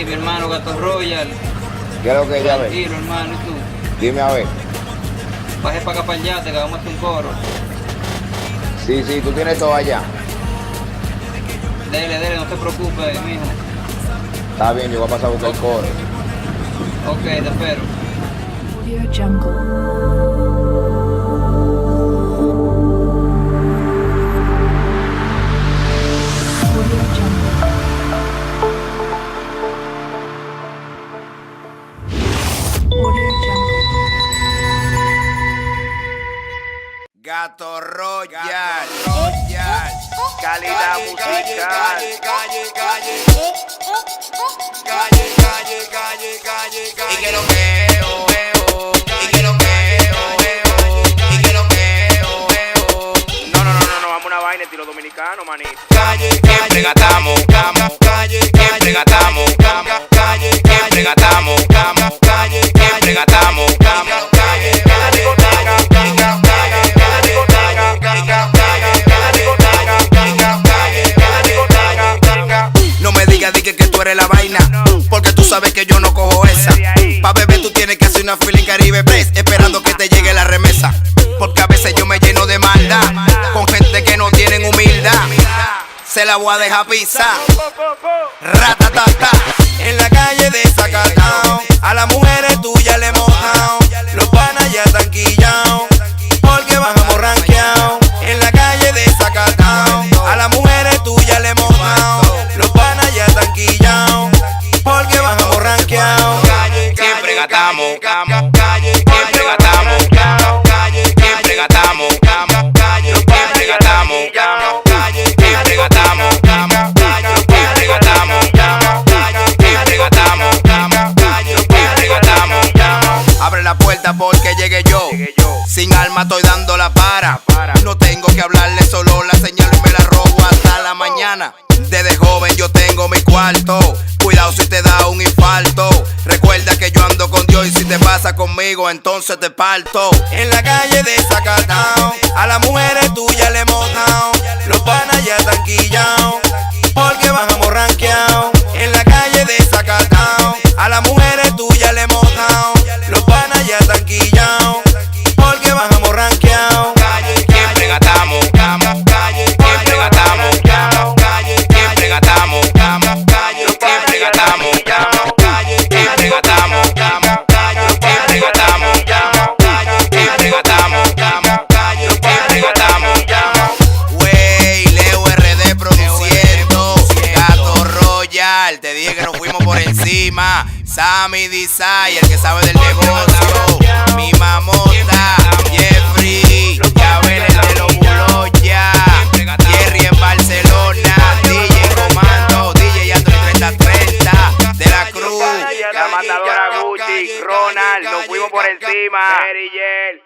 mi hermano Gato Royal. ¿Qué es lo que ella ve? Tranquilo, hermano, ¿y tú? Dime a ver. Bajé para acá para el yate, que vamos a hacer un coro. Sí, tú tienes todo allá. Dele, no te preocupes, mijo. Está bien, yo voy a pasar a buscar el coro. Ok, te espero. Audio Jungle. Audio Jungle. Audio Jungle. Gato Royal, calidad musical. Y que lo veo, y que lo veo, y que lo veo. No, vamos a una vaina estilo dominicano, maní. Siempre gatamos, siempre gatamos, siempre gatamos, siempre gatamos. No me digas que tú eres la vaina, porque tú sabes que yo no cojo esa. Pa' beber tú tienes que hacer una fila en Caribe Press, esperando que te llegue la remesa. Porque a veces yo me lleno de maldad con gente que no tienen humildad. Se la voy a dejar pisar. Ratatata. En la calle de Zacatao, a las mujeres tuyas le hemos dado. Los panas ya están quillados, porque bajamos ranqueados. En la calle de Zacatao, a las mujeres tuyas le hemos dado. Los panas ya están quillados, porque bajamos ranqueados. Siempre gatamos, siempre gatamos, siempre gatamos, siempre gatamos, siempre gatamos, siempre gatamos, siempre gatamos. Abre la puerta porque llegué yo. Sin alma estoy dando la para. No tengo que hablarle, solo la señalo y me la robo hasta la mañana. Desde joven yo tengo mi cuarto. Cuidado si te da un infarto. Recuerda que yo ando con Dios y si te pasa conmigo entonces te parto. En la calle de Zacatao, a las mujeres tuyas le hemos dado. Los panas ya están quillados, porque bajamos ranqueados. En la calle de Zacatao, a las mujeres tuyas le hemos dado. Los panas ya están quillados, porque bajamos ranqueados. Siempre gatamos, siempre gatamos, siempre gatamos, siempre gatamos, siempre gatamos, siempre gatamos, siempre gatamos, siempre gatamos. Wey, Leo RD produciendo, Gato Royal, te dije que nos fuimos por encima. Sammy Desire, el que sabe del negocio. Mi mamota, Jeffrey, Yabel el de los Buloya, Jerry en Barcelona, DJ Comando, DJ Anthony 3030 de la Cruz. La matadora Gucci, Ronald, nos fuimos por encima. Mary Yell.